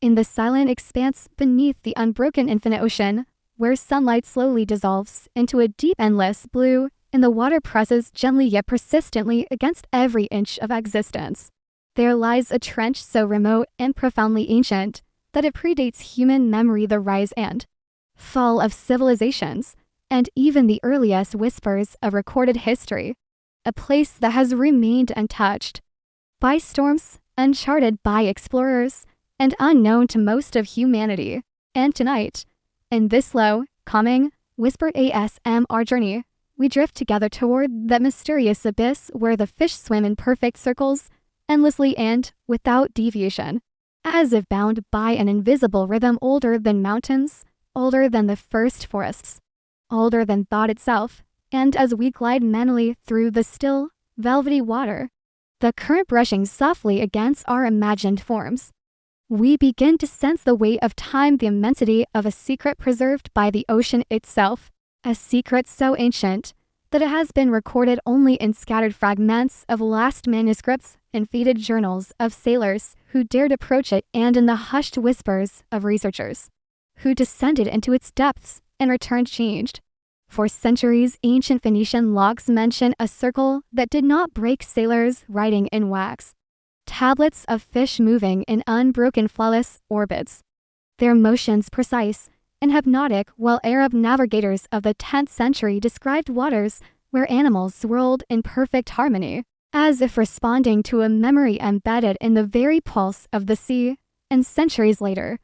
In the silent expanse beneath the unbroken infinite ocean, where sunlight slowly dissolves into a deep endless blue, and the water presses gently yet persistently against every inch of existence, there lies a trench so remote and profoundly ancient that it predates human memory, the rise and fall of civilizations, and even the earliest whispers of recorded history. A place that has remained untouched by storms, uncharted by explorers, and unknown to most of humanity. And tonight, in this slow, calming, whispered ASMR journey, we drift together toward that mysterious abyss where the fish swim in perfect circles, endlessly and without deviation, as if bound by an invisible rhythm older than mountains, older than the first forests, older than thought itself. And as we glide mentally through the still, velvety water, the current brushing softly against our imagined forms, we begin to sense the weight of time, the immensity of a secret preserved by the ocean itself, a secret so ancient that it has been recorded only in scattered fragments of lost manuscripts and faded journals of sailors who dared approach it, and in the hushed whispers of researchers who descended into its depths and returned changed. For centuries, ancient Phoenician logs mention a circle that did not break, sailors writing in wax, tablets of fish moving in unbroken flawless orbits, their motions precise and hypnotic, while Arab navigators of the 10th century described waters where animals swirled in perfect harmony, as if responding to a memory embedded in the very pulse of the sea. And centuries later,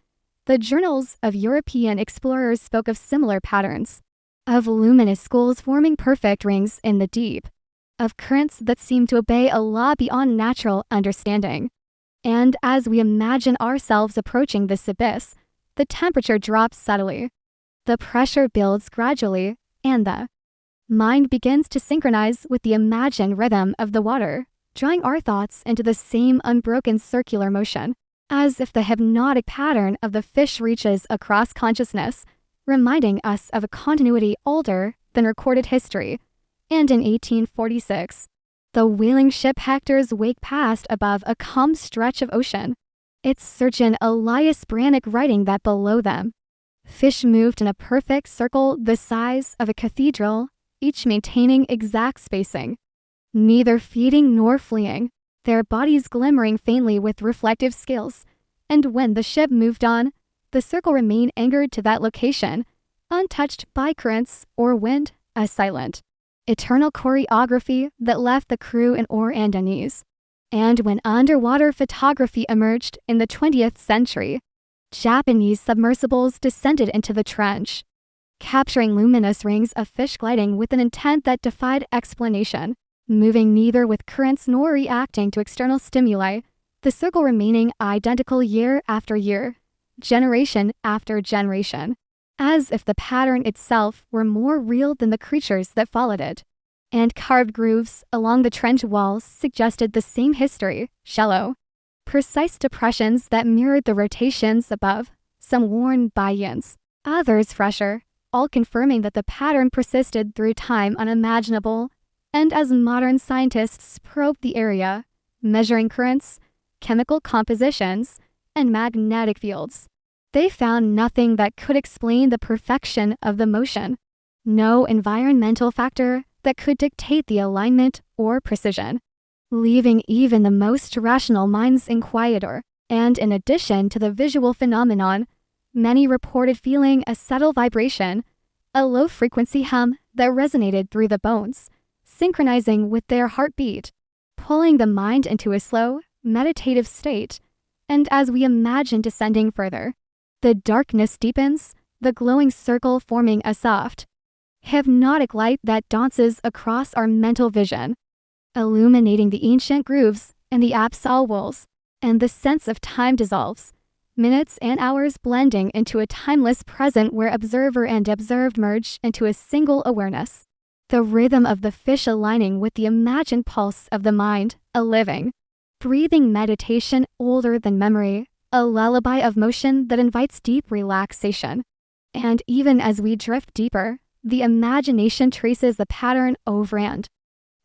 the journals of European explorers spoke of similar patterns, of luminous schools forming perfect rings in the deep, of currents that seem to obey a law beyond natural understanding. And as we imagine ourselves approaching this abyss, the temperature drops subtly, the pressure builds gradually, and the mind begins to synchronize with the imagined rhythm of the water, drawing our thoughts into the same unbroken circular motion, as if the hypnotic pattern of the fish reaches across consciousness, reminding us of a continuity older than recorded history. And in 1846, the whaling ship Hector's wake passed above a calm stretch of ocean, its surgeon Elias Brannick writing that below them, fish moved in a perfect circle the size of a cathedral, each maintaining exact spacing, neither feeding nor fleeing, their bodies glimmering faintly with reflective scales. And when the ship moved on, the circle remained anchored to that location, untouched by currents or wind, a silent, eternal choreography that left the crew in awe and unease. And when underwater photography emerged in the 20th century, Japanese submersibles descended into the trench, capturing luminous rings of fish gliding with an intent that defied explanation, moving neither with currents nor reacting to external stimuli, the circle remaining identical year after year, generation after generation, as if the pattern itself were more real than the creatures that followed it. And carved grooves along the trench walls suggested the same history, shallow, precise depressions that mirrored the rotations above, some worn by yins, others fresher, all confirming that the pattern persisted through time unimaginable. And as modern scientists probed the area, measuring currents, chemical compositions, and magnetic fields, they found nothing that could explain the perfection of the motion, no environmental factor that could dictate the alignment or precision, leaving even the most rational minds inquieter. And in addition to the visual phenomenon, many reported feeling a subtle vibration, a low-frequency hum that resonated through the bones, synchronizing with their heartbeat, pulling the mind into a slow, meditative state. And as we imagine descending further, the darkness deepens, the glowing circle forming a soft, hypnotic light that dances across our mental vision, illuminating the ancient grooves and the abyssal walls, and the sense of time dissolves, minutes and hours blending into a timeless present where observer and observed merge into a single awareness. The rhythm of the fish aligning with the imagined pulse of the mind, a living, breathing meditation older than memory, a lullaby of motion that invites deep relaxation. And even as we drift deeper, the imagination traces the pattern over and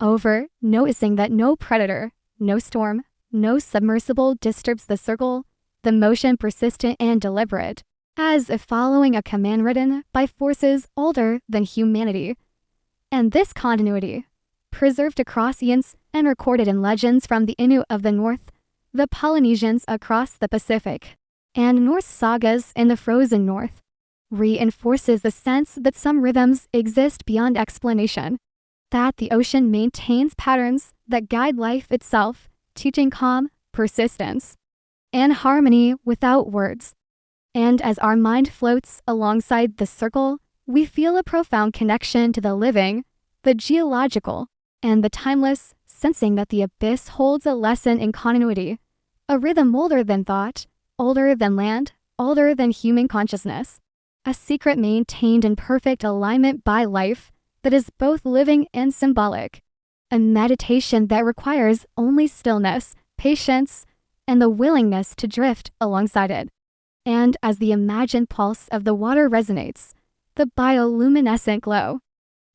over, noticing that no predator, no storm, no submersible disturbs the circle, the motion persistent and deliberate, as if following a command written by forces older than humanity. And this continuity, preserved across eons and recorded in legends from the Inuit of the North, the Polynesians across the Pacific, and Norse sagas in the frozen North, reinforces the sense that some rhythms exist beyond explanation, that the ocean maintains patterns that guide life itself, teaching calm, persistence, and harmony without words. And as our mind floats alongside the circle, we feel a profound connection to the living, the geological, and the timeless, sensing that the abyss holds a lesson in continuity, a rhythm older than thought, older than land, older than human consciousness, a secret maintained in perfect alignment by life that is both living and symbolic, a meditation that requires only stillness, patience, and the willingness to drift alongside it. And as the imagined pulse of the water resonates, the bioluminescent glow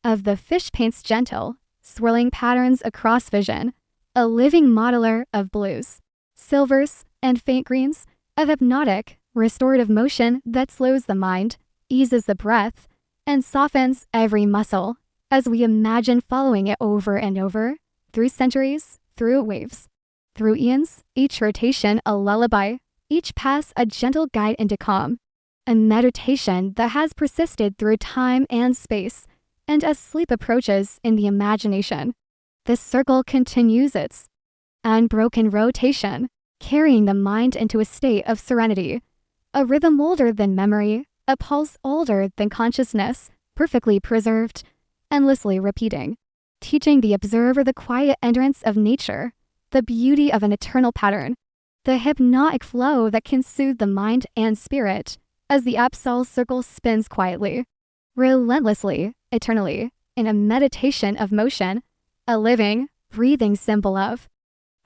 of the fish paints gentle, swirling patterns across vision, a living modeler of blues, silvers, and faint greens, of hypnotic, restorative motion that slows the mind, eases the breath, and softens every muscle, as we imagine following it over and over, through centuries, through waves, through eons, each rotation a lullaby, each pass a gentle guide into calm, a meditation that has persisted through time and space, and as sleep approaches in the imagination, this circle continues its unbroken rotation, carrying the mind into a state of serenity, a rhythm older than memory, a pulse older than consciousness, perfectly preserved, endlessly repeating, teaching the observer the quiet endurance of nature, the beauty of an eternal pattern, the hypnotic flow that can soothe the mind and spirit as the absol circle spins quietly, relentlessly, eternally, in a meditation of motion, a living, breathing symbol of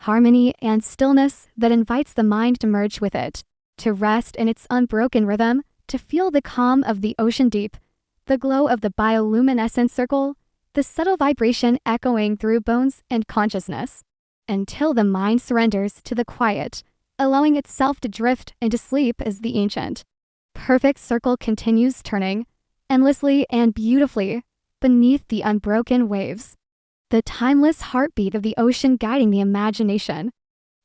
harmony and stillness that invites the mind to merge with it, to rest in its unbroken rhythm, to feel the calm of the ocean deep, the glow of the bioluminescent circle, the subtle vibration echoing through bones and consciousness, until the mind surrenders to the quiet, allowing itself to drift into sleep as the ancient, perfect circle continues turning, endlessly and beautifully, beneath the unbroken waves. The timeless heartbeat of the ocean guiding the imagination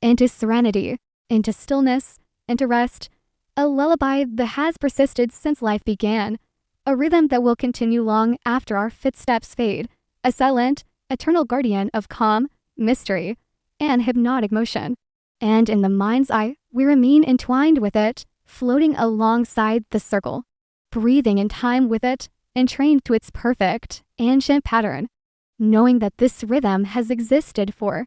into serenity, into stillness, into rest, a lullaby that has persisted since life began, a rhythm that will continue long after our footsteps fade, a silent, eternal guardian of calm, mystery, and hypnotic motion. And in the mind's eye, we remain entwined with it, floating alongside the circle, breathing in time with it, entrained to its perfect, ancient pattern, knowing that this rhythm has existed for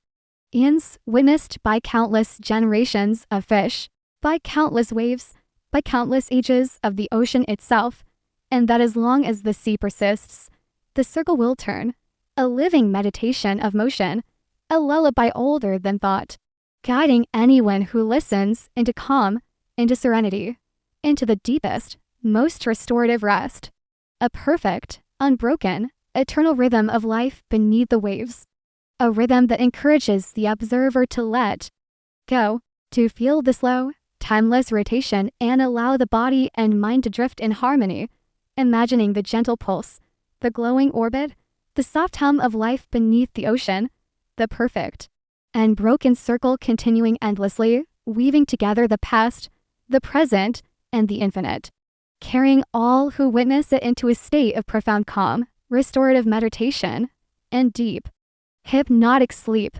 eons, witnessed by countless generations of fish, by countless waves, by countless ages of the ocean itself, and that as long as the sea persists, the circle will turn, a living meditation of motion, a lullaby older than thought, guiding anyone who listens into calm, into serenity, into the deepest, most restorative rest, a perfect, unbroken, eternal rhythm of life beneath the waves, a rhythm that encourages the observer to let go, to feel the slow, timeless rotation and allow the body and mind to drift in harmony, imagining the gentle pulse, the glowing orbit, the soft hum of life beneath the ocean, the perfect, unbroken circle continuing endlessly, weaving together the past, the present, and the infinite, carrying all who witness it into a state of profound calm, restorative meditation, and deep, hypnotic sleep.